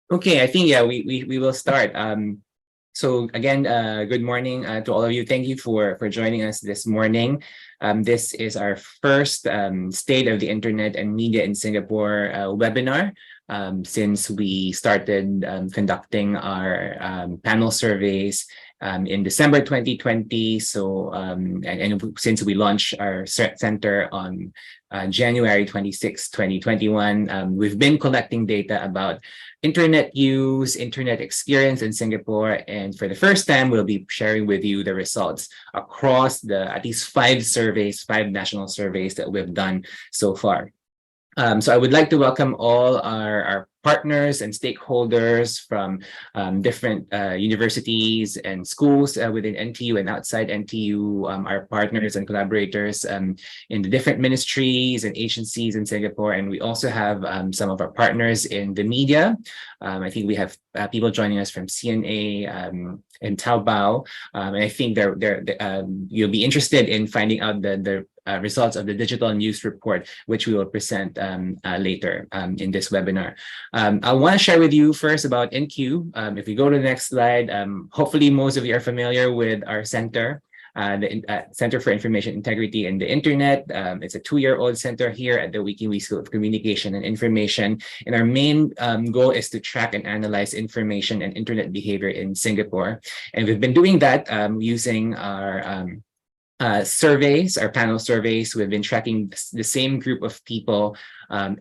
Okay, I think yeah, we will start. So again, good morning to all of you. Thank you for joining us this morning. This is our first State of the Internet and Media in Singapore webinar since we started conducting our panel surveys in December 2020. So and since we launched our center on January 26, 2021, we've been collecting data about internet use, internet experience in Singapore. And for the first time, we'll be sharing with you the results across the at least five national surveys that we've done so far. So I would like to welcome all our partners and stakeholders from different universities and schools within NTU and outside NTU, our partners and collaborators in the different ministries and agencies in Singapore. And we also have some of our partners in the media. I think we have people joining us from CNA and Taobao. And I think you'll be interested in finding out the results of the digital news report, which we will present later in this webinar. I want to share with you first about NQ. If we go to the next slide, hopefully most of you are familiar with our center, the Center for Information Integrity and the Internet. It's a 2-year-old center here at the Wee School of Communication and Information. And our main goal is to track and analyze information and internet behavior in Singapore. And we've been doing that using our surveys, our panel surveys. We've been tracking the same group of people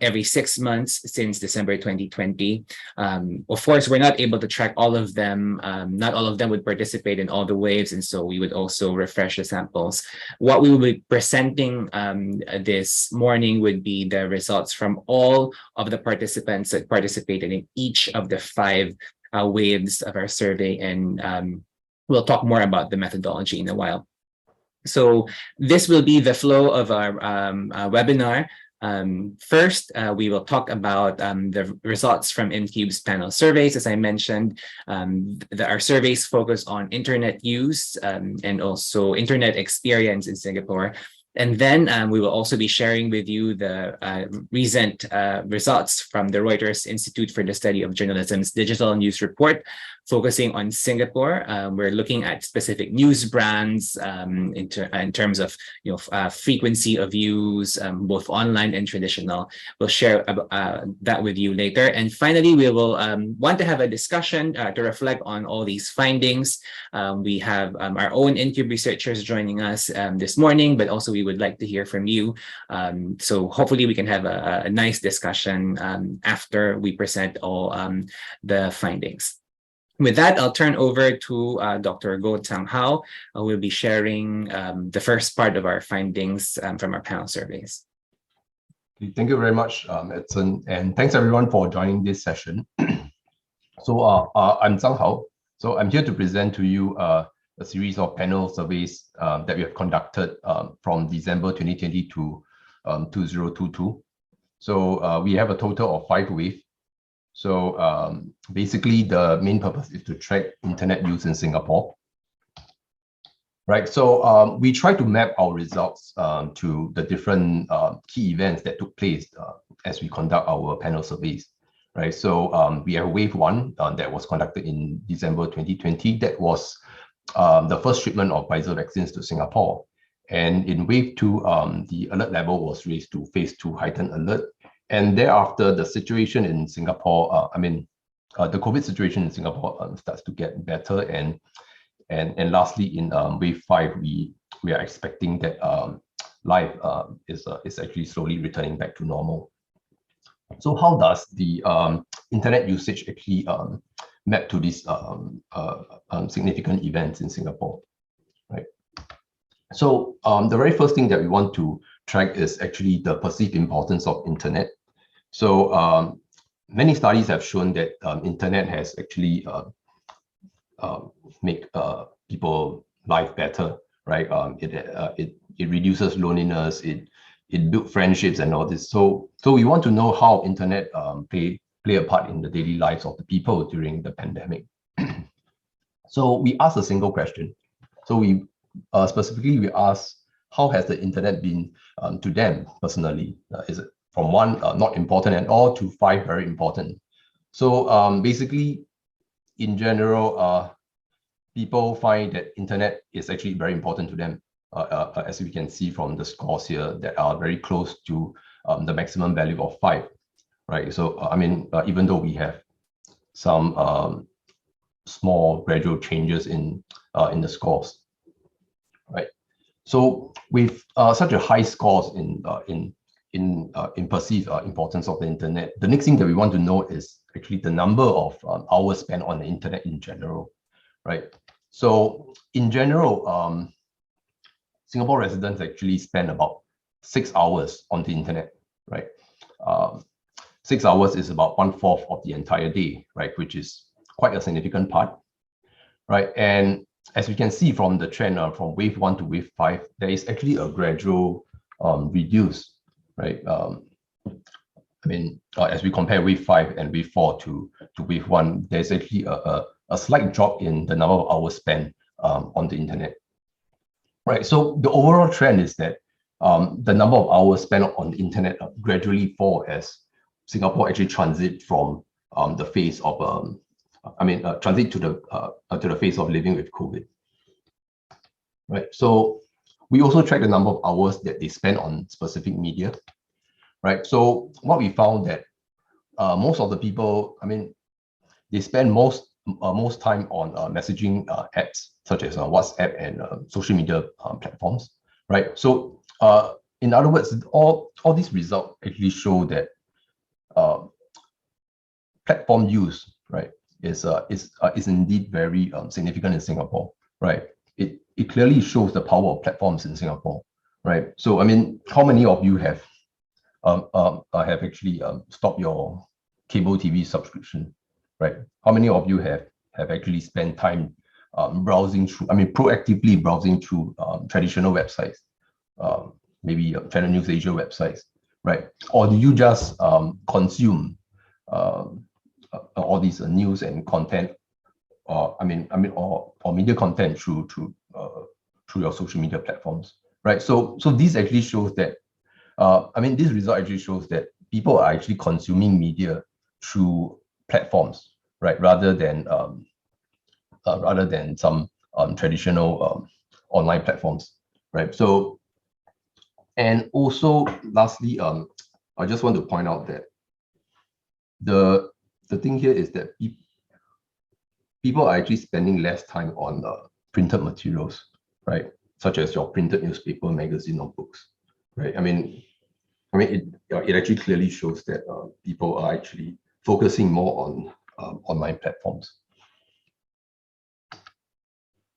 every 6 months since December 2020. Of course, we're not able to track all of them. Not all of them would participate in all the waves, and so we would also refresh the samples. What we will be presenting this morning would be the results from all of the participants that participated in each of the 5 waves of our survey, and we'll talk more about the methodology in a while. So this will be the flow of our webinar. First, we will talk about the results from InCube's panel surveys. As I mentioned, our surveys focus on internet use and also internet experience in Singapore. And then we will also be sharing with you the recent results from the Reuters Institute for the Study of Journalism's digital news report, focusing on Singapore. We're looking at specific news brands in terms of frequency of use, both online and traditional. We'll share that with you later. And finally, we will want to have a discussion to reflect on all these findings. We have our own InCube researchers joining us this morning, but also we would like to hear from you. So hopefully we can have a nice discussion after we present all the findings. With that, I'll turn over to Dr. Goh Tang Hao, who will be sharing the first part of our findings from our panel surveys. Thank you very much, Edson, and thanks everyone for joining this session. So I'm Tang Hao. So I'm here to present to you a series of panel surveys that we have conducted from December 2020 to 2022. So we have a total of 5 waves. So basically, the main purpose is to track internet use in Singapore. Right, so we try to map our results to the different key events that took place as we conduct our panel surveys. Right, so we have wave 1 that was conducted in December 2020. That was the first shipment of Pfizer vaccines to Singapore. And in wave 2, the alert level was raised to phase 2 heightened alert. And thereafter, the situation in Singapore, the COVID situation in Singapore starts to get better. And lastly, in wave 5, we are expecting that life is actually slowly returning back to normal. So how does the internet usage actually map to these significant events in Singapore, right? So the very first thing that we want to track is actually the perceived importance of internet. So many studies have shown that internet has actually make people life better, right? It reduces loneliness, it builds friendships and all this. So we want to know how internet play a part in the daily lives of the people during the pandemic. So we asked a single question. So we specifically we asked, how has the internet been to them personally? Is it from 1 not important at all to 5 very important? So basically, in general, people find that internet is actually very important to them, as we can see from the scores here that are very close to the maximum value of 5, right? So even though we have some small gradual changes in the scores, right? So with such a high scores in perceived importance of the internet, the next thing that we want to know is actually the number of hours spent on the internet in general, right? So in general, Singapore residents actually spend about 6 hours on the internet, right? 6 hours is about 1/4 of the entire day, right? Which is quite a significant part, right? And as we can see from the trend from wave 1 to wave 5, there is actually a gradual reduce, right? As we compare wave 5 and wave 4 to wave 1, there's actually a slight drop in the number of hours spent on the internet, right? So the overall trend is that the number of hours spent on the internet gradually fall as Singapore actually transit from the phase of transit to the phase of living with COVID, right? So we also track the number of hours that they spend on specific media, right? So what we found that most of the people, they spend most time on messaging apps such as WhatsApp and social media platforms, right? So in other words, all these results actually show that platform use, right, is indeed very significant in Singapore, right? It clearly shows the power of platforms in Singapore, right? So how many of you have actually stopped your cable TV subscription, right? How many of you have actually spent time browsing through, proactively browsing through traditional websites, maybe Channel News Asia websites, right? Or do you just consume all these news and content, or media content through your social media platforms, right? So this actually shows that this result actually shows that people are actually consuming media through platforms, right, rather than some traditional online platforms, right? So, and also lastly, I just want to point out that the thing here is that people are actually spending less time on printed materials, right, such as your printed newspaper, magazine, or books, right? It actually clearly shows that people are actually focusing more on online platforms,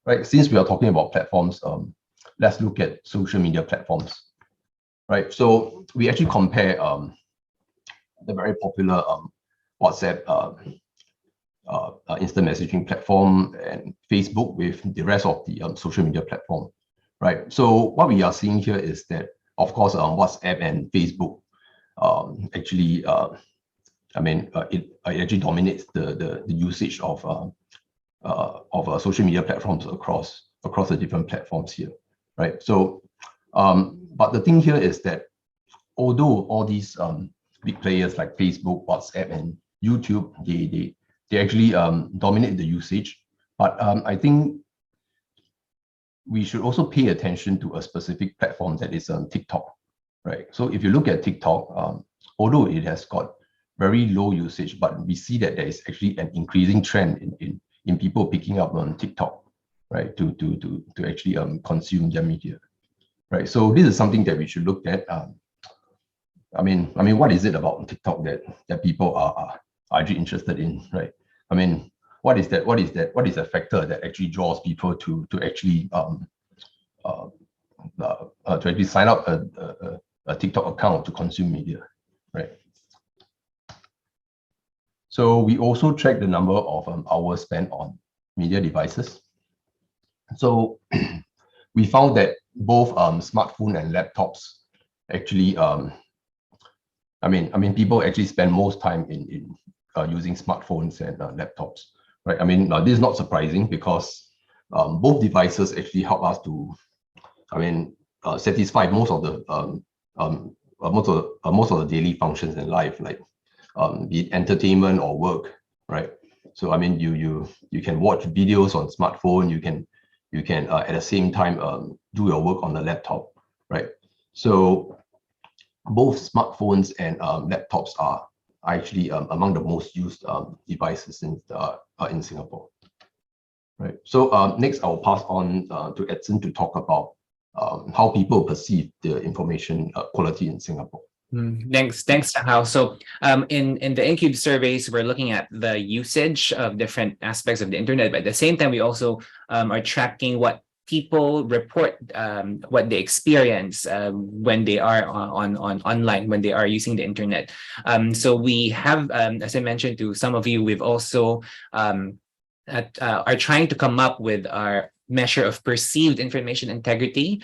right? Since we are talking about platforms, let's look at social media platforms, right? So we actually compare the very popular WhatsApp instant messaging platform and Facebook with the rest of the social media platform, right? So what we are seeing here is that, of course, WhatsApp and Facebook actually, it actually dominates the usage of social media platforms across the different platforms here, right? So, but the thing here is that although all these big players like Facebook, WhatsApp, and YouTube, they actually dominate the usage, but I think we should also pay attention to a specific platform that is TikTok, right? So if you look at TikTok, although it has got very low usage, but we see that there is actually an increasing trend in people picking up on TikTok, right, to actually consume their media, right? So this is something that we should look at. What is it about TikTok that people are actually interested in, right? What is a factor that actually draws people to actually sign up a TikTok account to consume media, right? So we also track the number of hours spent on media devices. So we found that both smartphone and laptops actually, people actually spend most time in using smartphones and laptops, right? Now this is not surprising because both devices actually help us to, satisfy most of the daily functions in life, like be it entertainment or work, right? So I mean, you can watch videos on smartphone. You can at the same time do your work on the laptop, right? So both smartphones and laptops are actually among the most used devices in Singapore, right? So next, I'll pass on to Edson to talk about how people perceive the information quality in Singapore. Thanks, Hao. So, in the Incube surveys, we're looking at the usage of different aspects of the internet, but at the same time, we also are tracking what people report, what they experience when they are on online, when they are using the internet. So we have, as I mentioned to some of you, we've also are trying to come up with our measure of perceived information integrity,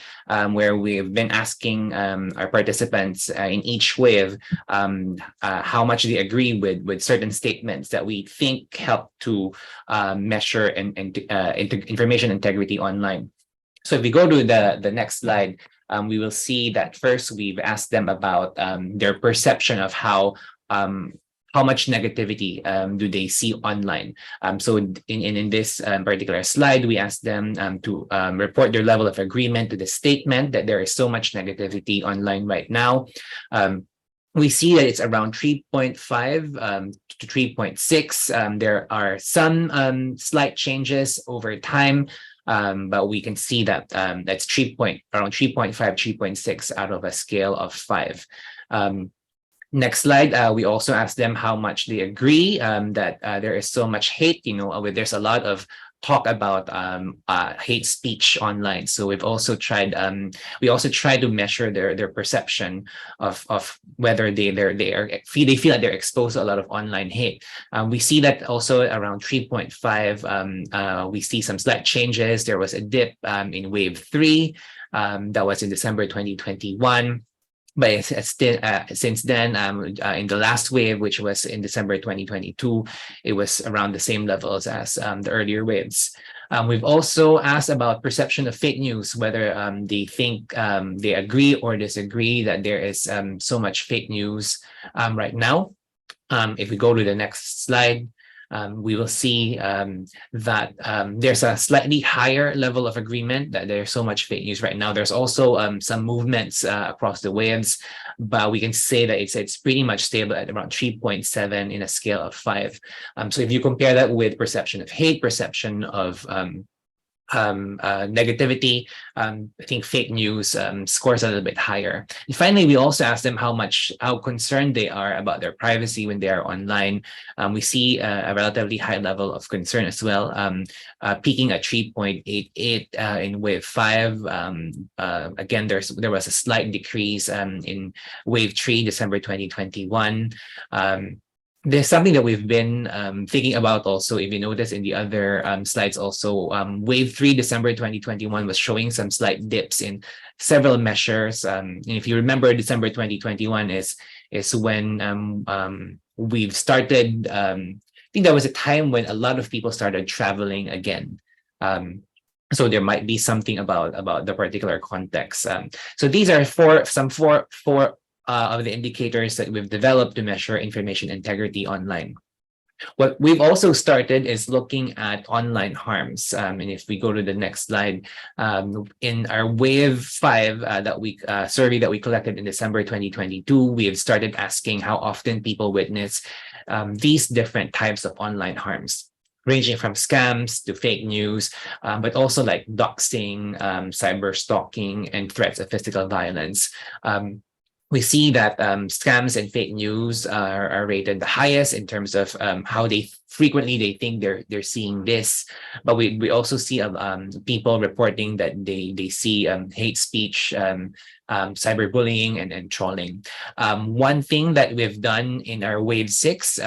where we've been asking our participants in each wave how much they agree with certain statements that we think help to measure information integrity online. So if we go to the next slide, we will see that first we've asked them about their perception of how much negativity do they see online. So in this particular slide, we asked them to report their level of agreement to the statement that there is so much negativity online right now. We see that it's around 3.5 to 3.6. There are some slight changes over time, but we can see that that's around 3.5, 3.6 out of a scale of 5. Next slide, we also asked them how much they agree that there is so much hate. There's a lot of talk about hate speech online. So we also tried to measure their perception of whether they feel like they're exposed to a lot of online hate. We see that also around 3.5. We see some slight changes. There was a dip in wave 3 that was in December 2021. But since then, in the last wave, which was in December 2022, it was around the same levels as the earlier waves. We've also asked about perception of fake news, whether they think they agree or disagree that there is so much fake news right now. If we go to the next slide, we will see that there's a slightly higher level of agreement that there's so much fake news right now. There's also some movements across the waves, but we can say that it's pretty much stable at around 3.7 in a scale of 5. So if you compare that with perception of hate, perception of negativity, I think fake news scores a little bit higher. And finally, we also asked them how concerned they are about their privacy when they are online. We see a relatively high level of concern as well, peaking at 3.88 in wave 5. Again, there was a slight decrease in wave 3, December 2021. There's something that we've been thinking about also. If you notice in the other slides also, wave 3, December 2021 was showing some slight dips in several measures. And if you remember, December 2021 is when we've started, I think that was a time when a lot of people started traveling again. So there might be something about the particular context. So these are four of the indicators that we've developed to measure information integrity online. What we've also started is looking at online harms. And if we go to the next slide, in our wave 5 survey that we collected in December 2022, we have started asking how often people witness these different types of online harms, ranging from scams to fake news, but also like doxing, cyber stalking, and threats of physical violence. We see that scams and fake news are rated the highest in terms of how frequently they think they're seeing this. But we also see people reporting that they see hate speech, cyberbullying, and trolling. One thing that we've done in our wave 6,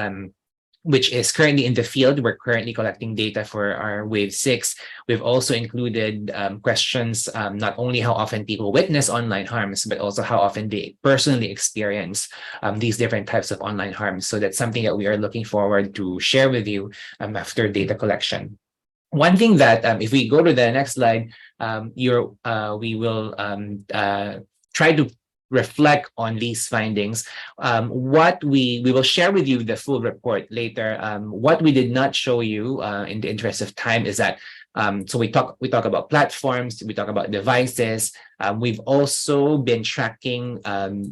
which is currently in the field. We're currently collecting data for our wave 6. We've also included questions, not only how often people witness online harms, but also how often they personally experience these different types of online harms. So that's something that we are looking forward to share with you after data collection. One thing that, if we go to the next slide, we will try to reflect on these findings. What we will share with you the full report later. What we did not show you in the interest of time is that so we talk about platforms, we talk about devices. We've also been tracking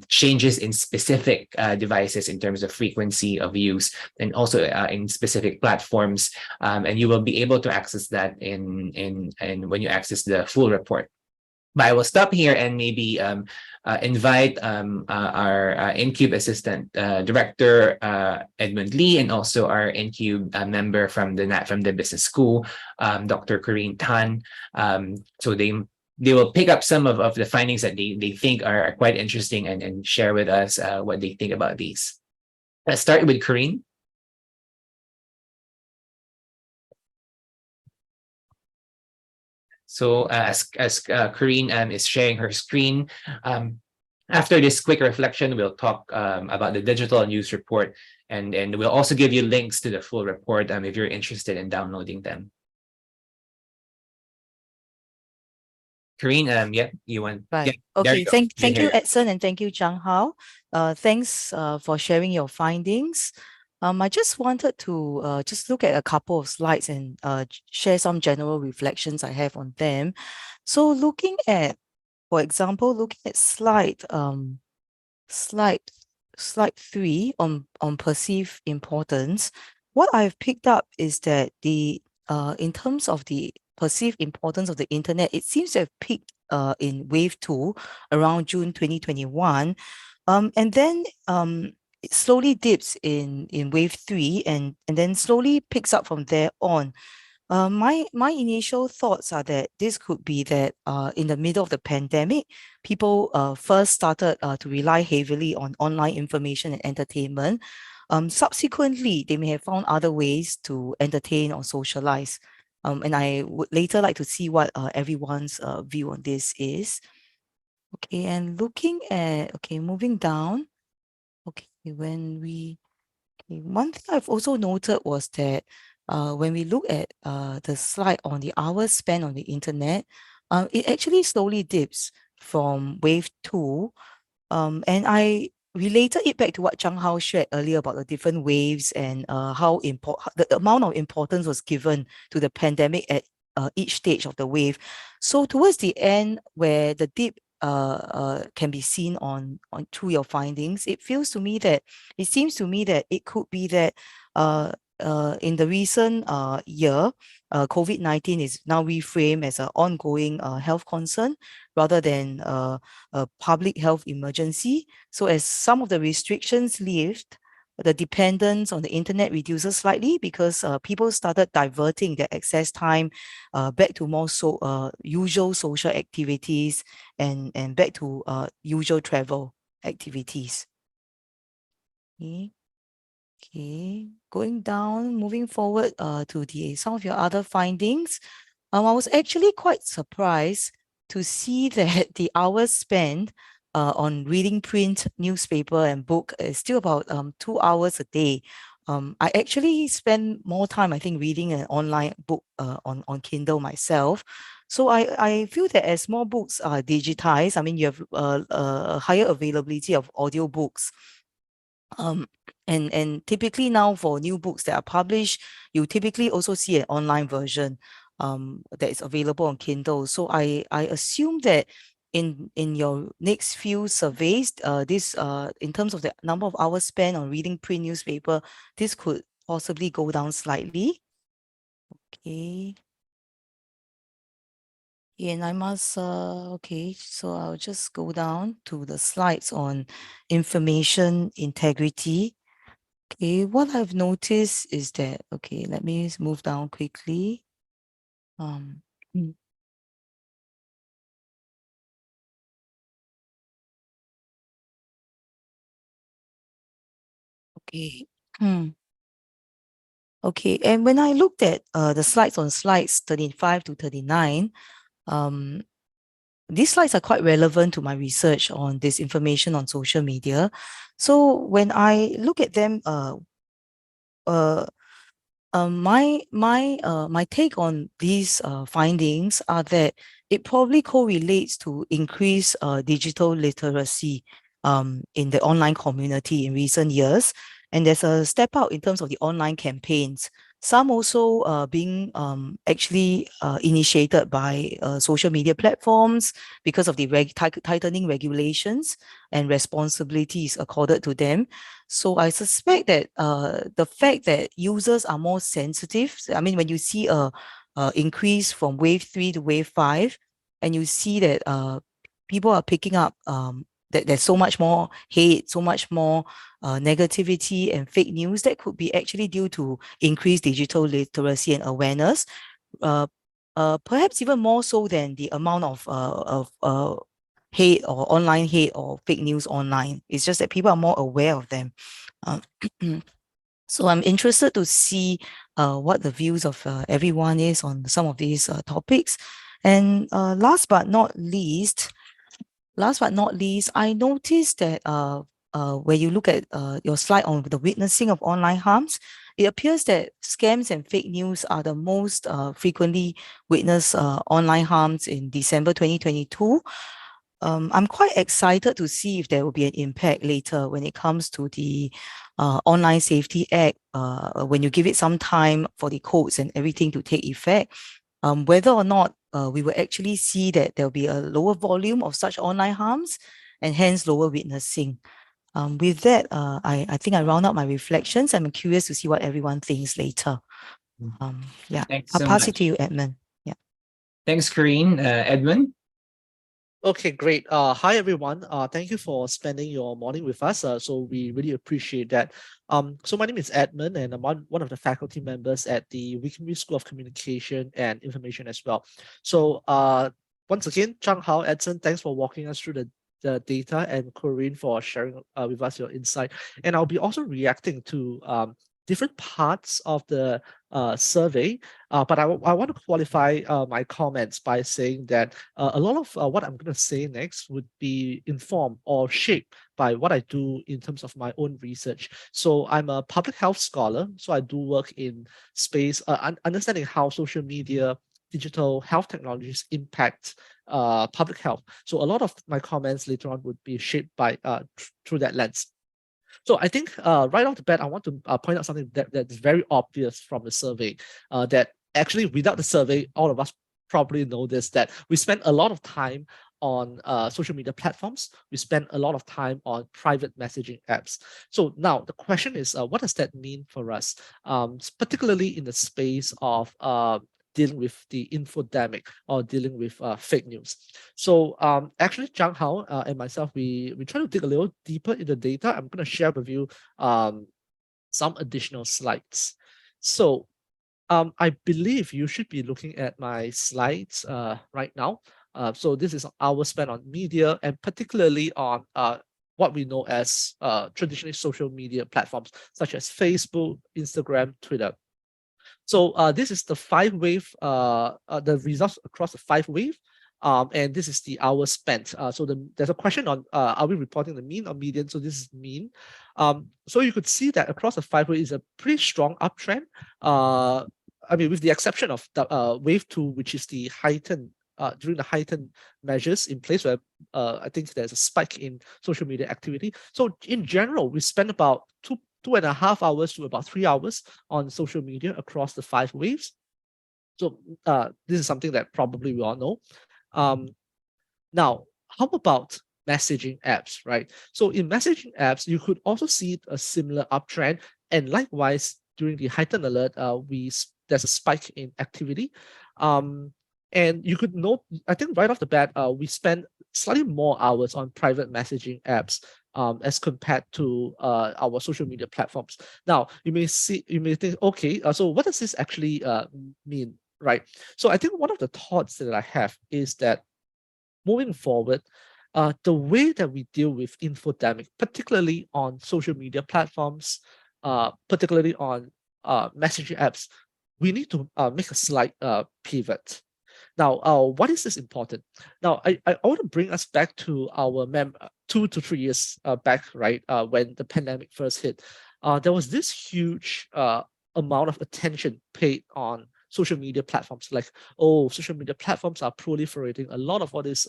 changes in specific devices in terms of frequency of use, and also in specific platforms. And you will be able to access that in when you access the full report. But I will stop here and maybe invite our InCube Assistant Director, Edmund Lee, and also our InCube member from the business school, Dr. Corinne Tan. So they will pick up some of the findings that they think are quite interesting and share with us what they think about these. Let's start with Corinne. So as Corinne is sharing her screen, after this quick reflection, we'll talk about the digital news report, and we'll also give you links to the full report if you're interested in downloading them. Corinne, yeah, you want? Right. Yeah, okay. Thank you, Here. Edson, and thank you, Zhang Hao. Thanks for sharing your findings. I just wanted to just look at a couple of slides and share some general reflections I have on them. So looking at, for example, looking at slide 3 on perceived importance, what I've picked up is that the in terms of the perceived importance of the internet, it seems to have peaked in wave 2 around June 2021, and then it slowly dips in wave 3 and then slowly picks up from there on. My initial thoughts are that this could be that in the middle of the pandemic, people first started to rely heavily on online information and entertainment. Subsequently, they may have found other ways to entertain or socialize. And I would later like to see what everyone's view on this is. Okay, and looking at, okay, moving down. Okay, one thing I've also noted was that when we look at the slide on the hours spent on the internet, it actually slowly dips from wave 2. And I related it back to what Zhang Hao shared earlier about the different waves and how the amount of importance was given to the pandemic at each stage of the wave. So towards the end, where the dip can be seen on through your findings, it seems to me that it could be that in the recent year, COVID-19 is now reframed as an ongoing health concern rather than a public health emergency. So as some of the restrictions lift, the dependence on the internet reduces slightly because people started diverting their access time back to more usual social activities and back to usual travel activities. Okay, going down, moving forward to some of your other findings. I was actually quite surprised to see that the hours spent on reading print, newspaper, and book is still about 2 hours a day. I actually spend more time, I think, reading an online book on Kindle myself. So I feel that as more books are digitized, I mean, you have a higher availability of audiobooks. And typically now for new books that are published, you typically also see an online version that is available on Kindle. So I assume that in your next few surveys, this in terms of the number of hours spent on reading print newspaper, this could possibly go down slightly. Okay. And I must, okay, so I'll just go down to the slides on information integrity. Okay, what I've noticed is that, okay, let me move down quickly. Okay. Okay, and when I looked at the slides on slides 35 to 39, these slides are quite relevant to my research on disinformation on social media. So when I look at them, My take on these findings are that it probably correlates to increased digital literacy in the online community in recent years, and there's a step out in terms of the online campaigns. Some also being actually initiated by social media platforms because of the tightening regulations and responsibilities accorded to them. So I suspect that the fact that users are more sensitive, I mean, when you see a increase from wave 3 to wave 5, and you see that people are picking up that there's so much more hate, so much more negativity and fake news, that could be actually due to increased digital literacy and awareness, perhaps even more so than the amount of hate or online hate or fake news online. It's just that people are more aware of them. So I'm interested to see what the views of everyone is on some of these topics. And last but not least, I noticed that when you look at your slide on the witnessing of online harms, it appears that scams and fake news are the most frequently witnessed online harms in December 2022. I'm quite excited to see if there will be an impact later when it comes to the Online Safety Act, when you give it some time for the codes and everything to take effect, whether or not we will actually see that there'll be a lower volume of such online harms and hence lower witnessing. With that, I think I round up my reflections. I'm curious to see what everyone thinks later. Yeah, Thanks I'll so pass much. it to you, Edmund. Yeah. Thanks, Corinne. Edmund? Okay, great. Hi, everyone. Thank you for spending your morning with us. So we really appreciate that. So my name is Edmund, and I'm one of the faculty members at the Wickham School of Communication and Information as well. So once again, Zhang Hao, Edson, thanks for walking us through the data, and Corinne for sharing with us your insight. And I'll be also reacting to different parts of the survey, but I want to qualify my comments by saying that a lot of what I'm going to say next would be informed or shaped by what I do in terms of my own research. So I'm a public health scholar, so I do work in space, understanding how social media, digital health technologies impact public health. So a lot of my comments later on would be shaped by through that lens. So I think right off the bat, I want to point out something that's very obvious from the survey, that actually without the survey, all of us probably know this, that we spend a lot of time on social media platforms. We spend a lot of time on private messaging apps. So now the question is, what does that mean for us, particularly in the space of dealing with the infodemic or dealing with fake news? So actually, Zhang Hao and myself, we try to dig a little deeper in the data. I'm going to share with you some additional slides. So I believe you should be looking at my slides right now. So this is our spend on media, and particularly on what we know as traditionally social media platforms such as Facebook, Instagram, Twitter. So this is the 5-wave, the results across the 5-wave. And this is the hours spent. So there's a question on, are we reporting the mean or median? So this is mean. So you could see that across the 5-wave is a pretty strong uptrend. I mean, with the exception of the wave 2, which is the heightened, during the heightened measures in place where I think there's a spike in social media activity. So in general, we spend about 2.5 hours to about 3 hours on social media across the 5 waves. So this is something that probably we all know. Now, how about messaging apps, right? So in messaging apps, you could also see a similar uptrend, and likewise during the heightened alert, there's a spike in activity. And you could note, I think right off the bat, we spend slightly more hours on private messaging apps as compared to our social media platforms. Now, you may think, okay, so what does this actually mean, right? So I think one of the thoughts that I have is that moving forward, the way that we deal with infodemic, particularly on social media platforms, particularly on messaging apps, we need to make a slight pivot. Now, what is this important? Now, I want to bring us back to our 2 to 3 years back, right, when the pandemic first hit. There was this huge amount of attention paid on social media platforms. Like, oh, social media platforms are proliferating a lot of what is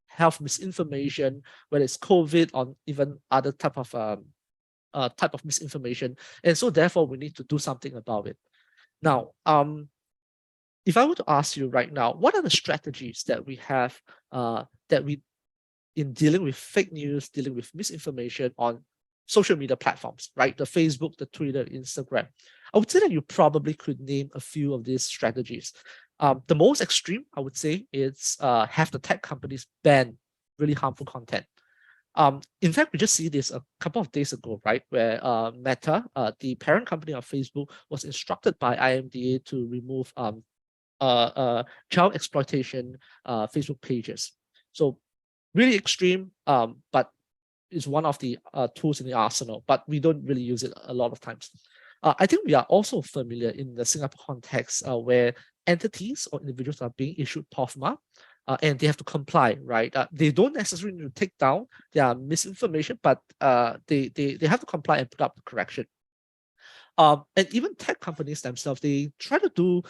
health misinformation, whether it's COVID or even other type of misinformation. And so therefore we need to do something about it. Now, if I were to ask you right now, what are the strategies that we have in dealing with fake news, dealing with misinformation on social media platforms, right? The Facebook, the Twitter, Instagram. I would say that you probably could name a few of these strategies. The most extreme, I would say, is have the tech companies ban really harmful content. In fact, we just see this a couple of days ago, right, where Meta, the parent company of Facebook, was instructed by IMDA to remove child exploitation Facebook pages. So really extreme, but it's one of the tools in the arsenal, but we don't really use it a lot of times. I think we are also familiar in the Singapore context where entities or individuals are being issued POFMA, and they have to comply, right? They don't necessarily need to take down their misinformation, but they have to comply and put up the correction. And even tech companies themselves, they try to do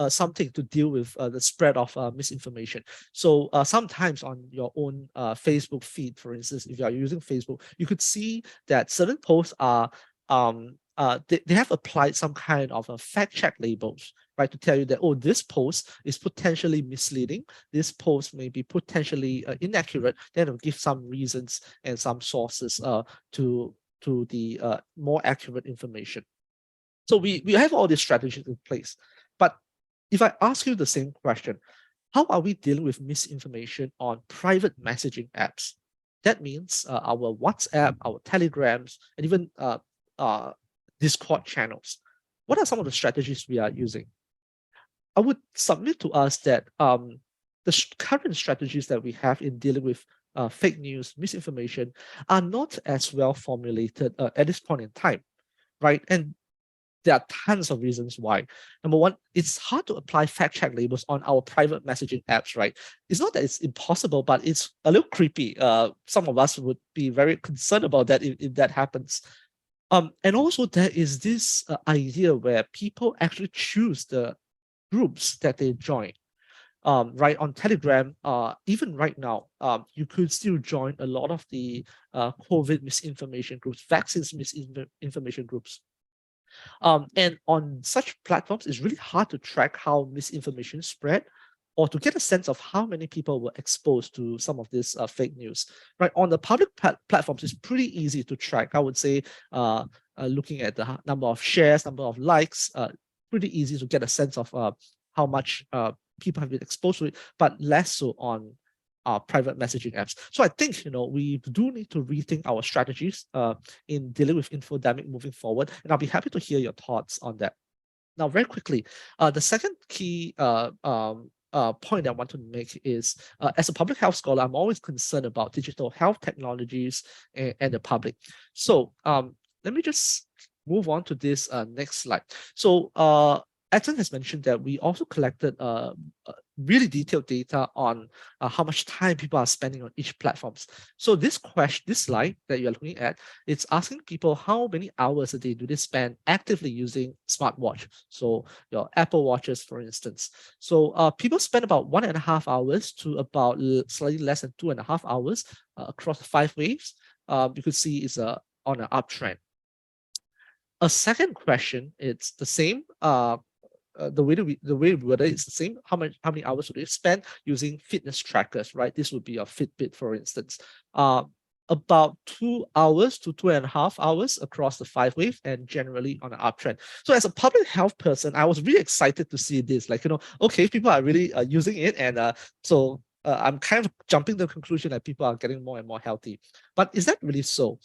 something to deal with the spread of misinformation. So sometimes on your own Facebook feed, for instance, if you are using Facebook, you could see that certain posts are they have applied some kind of a fact check labels, right, to tell you that, oh, this post is potentially misleading, this post may be potentially inaccurate. Then it'll give some reasons and some sources to the more accurate information. So we have all these strategies in place. But if I ask you the same question, how are we dealing with misinformation on private messaging apps? That means our WhatsApp, our Telegrams, and even Discord channels. What are some of the strategies we are using? I would submit to us that the current strategies that we have in dealing with fake news, misinformation are not as well formulated at this point in time, right? And there are tons of reasons why. Number one, it's hard to apply fact check labels on our private messaging apps, right? It's not that it's impossible, but it's a little creepy. Some of us would be very concerned about that if that happens. And also there is this idea where people actually choose the groups that they join. Right, on Telegram, even right now, you could still join a lot of the COVID misinformation groups, vaccines misinformation groups. And on such platforms, it's really hard to track how misinformation spread or to get a sense of how many people were exposed to some of this fake news. Right, on the public platforms, it's pretty easy to track. I would say looking at the number of shares, number of likes, pretty easy to get a sense of how much people have been exposed to it, but less so on private messaging apps. So I think, we do need to rethink our strategies in dealing with infodemic moving forward, and I'll be happy to hear your thoughts on that. Now, very quickly, the second key point I want to make is, as a public health scholar, I'm always concerned about digital health technologies and the public. So let me just move on to this next slide. So Edson has mentioned that we also collected really detailed data on how much time people are spending on each platforms. So this slide that you're looking at, it's asking people how many hours a day do they spend actively using smartwatch. So your Apple Watches, for instance. So people spend about 1.5 hours to about slightly less than 2.5 hours across 5 waves. You could see it's on an uptrend. A second question, it's the same. The way whether it's the same, how many hours would you spend using fitness trackers, right? This would be a Fitbit, for instance. About 2 hours to 2.5 hours across the 5 wave, and generally on an uptrend. So as a public health person, I was really excited to see this. Like, okay, people are really using it, and so I'm kind of jumping to the conclusion that people are getting more and more healthy. But is that really so?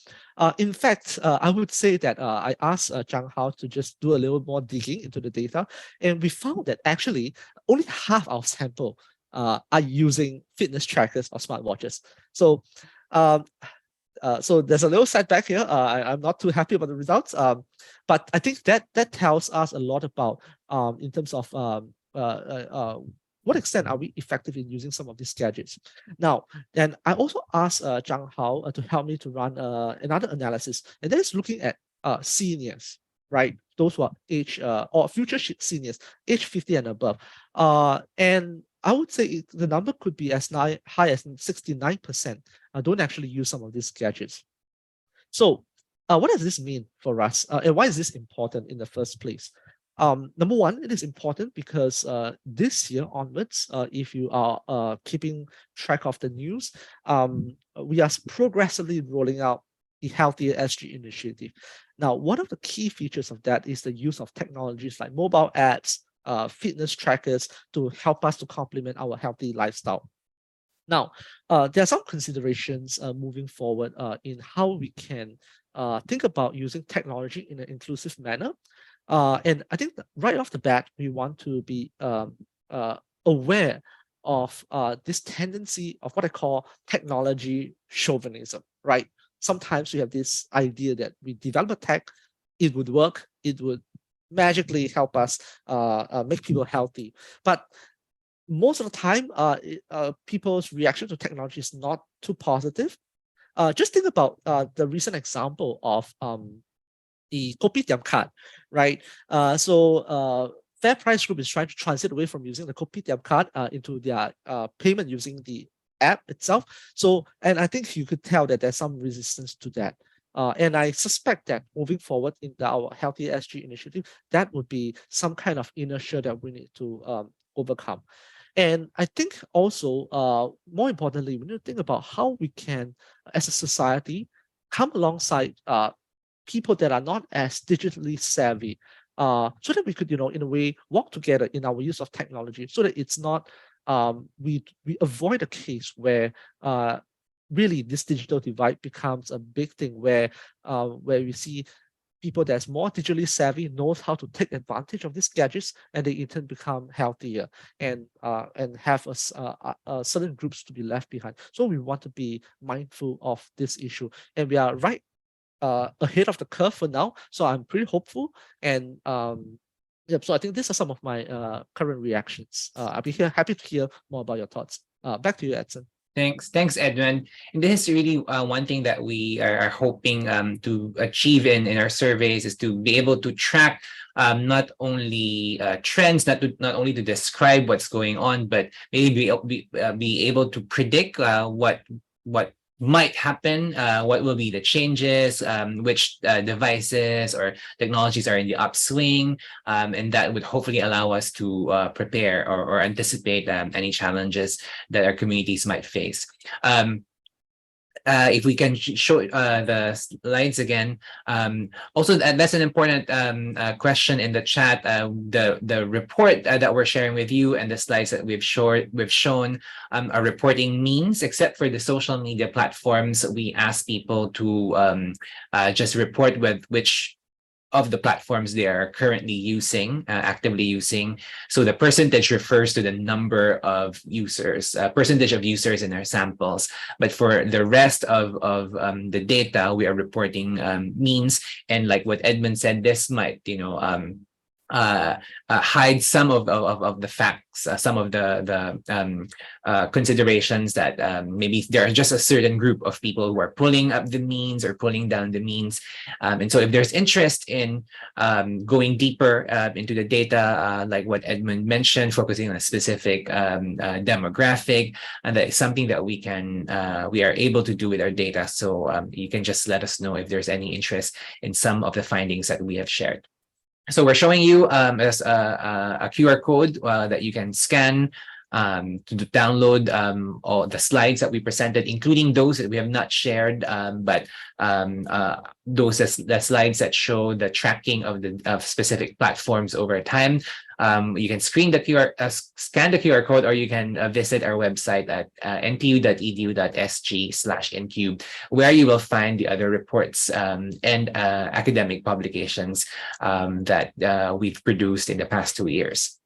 In fact, I would say that I asked Zhang Hao to just do a little more digging into the data, and we found that actually only half our sample are using fitness trackers or smartwatches. So so there's a little setback here. I'm not too happy about the results, but I think that tells us a lot about in terms of what extent are we effective in using some of these gadgets. Now, then I also asked Zhang Hao to help me to run another analysis, and that is looking at seniors, right? those who are age or future seniors, age 50 and above. And I would say the number could be as high as 69% don't actually use some of these gadgets. So what does this mean for us? And why is this important in the first place? Number one, it is important because this year onwards, if you are keeping track of the news, we are progressively rolling out the Healthier SG initiative. Now, one of the key features of that is the use of technologies like mobile apps, fitness trackers to help us to complement our healthy lifestyle. Now, there are some considerations moving forward in how we can think about using technology in an inclusive manner. And I think right off the bat, we want to be aware of this tendency of what I call technology chauvinism, right? Sometimes we have this idea that we develop a tech, it would work, it would magically help us make people healthy. But most of the time, people's reaction to technology is not too positive. Just think about the recent example of the Kopitiam card, right? So Fair Price Group is trying to transit away from using the Kopitiam card into their payment using the app itself. So, and I think you could tell that there's some resistance to that. And I suspect that moving forward in our Healthy SG initiative, that would be some kind of inertia that we need to overcome. And I think also, more importantly, we need to think about how we can, as a society, come alongside people that are not as digitally savvy, so that we could, in a way, work together in our use of technology, so that it's not we avoid a case where really this digital divide becomes a big thing, where we see people that's more digitally savvy knows how to take advantage of these gadgets, and they in turn become healthier and have certain groups to be left behind. So we want to be mindful of this issue, and we are right ahead of the curve for now. So I'm pretty hopeful, and yeah. So I think these are some of my current reactions. I'll be happy to hear more about your thoughts. Back to you, Edson. Thanks, Edwin. And this is really one thing that we are hoping to achieve in our surveys, is to be able to track not only trends, not only to describe what's going on, but maybe be able to predict what might happen, what will be the changes, which devices or technologies are in the upswing, and that would hopefully allow us to prepare or anticipate any challenges that our communities might face. If we can show the slides again. Also, that's an important question in the chat. The report that we're sharing with you and the slides that we've shown are reporting means, except for the social media platforms. We ask people to just report with which of the platforms they are currently using, actively using. So the percentage refers to the number of users, percentage of users in our samples. But for the rest of the data, we are reporting means. And like what Edmund said, this might, hide some of the facts, some of the considerations that maybe there are just a certain group of people who are pulling up the means or pulling down the means. And so if there's interest in going deeper into the data, like what Edmund mentioned, focusing on a specific demographic, and that is something that we are able to do with our data. So you can just let us know if there's any interest in some of the findings that we have shared. So we're showing you as a QR code that you can scan to download all the slides that we presented, including those that we have not shared, but those the slides that show the tracking of specific platforms over time. You can scan the QR code, or you can visit our website at ntu.edu.sg/ncube, where you will find the other reports and academic publications that we've produced in the past 2 years.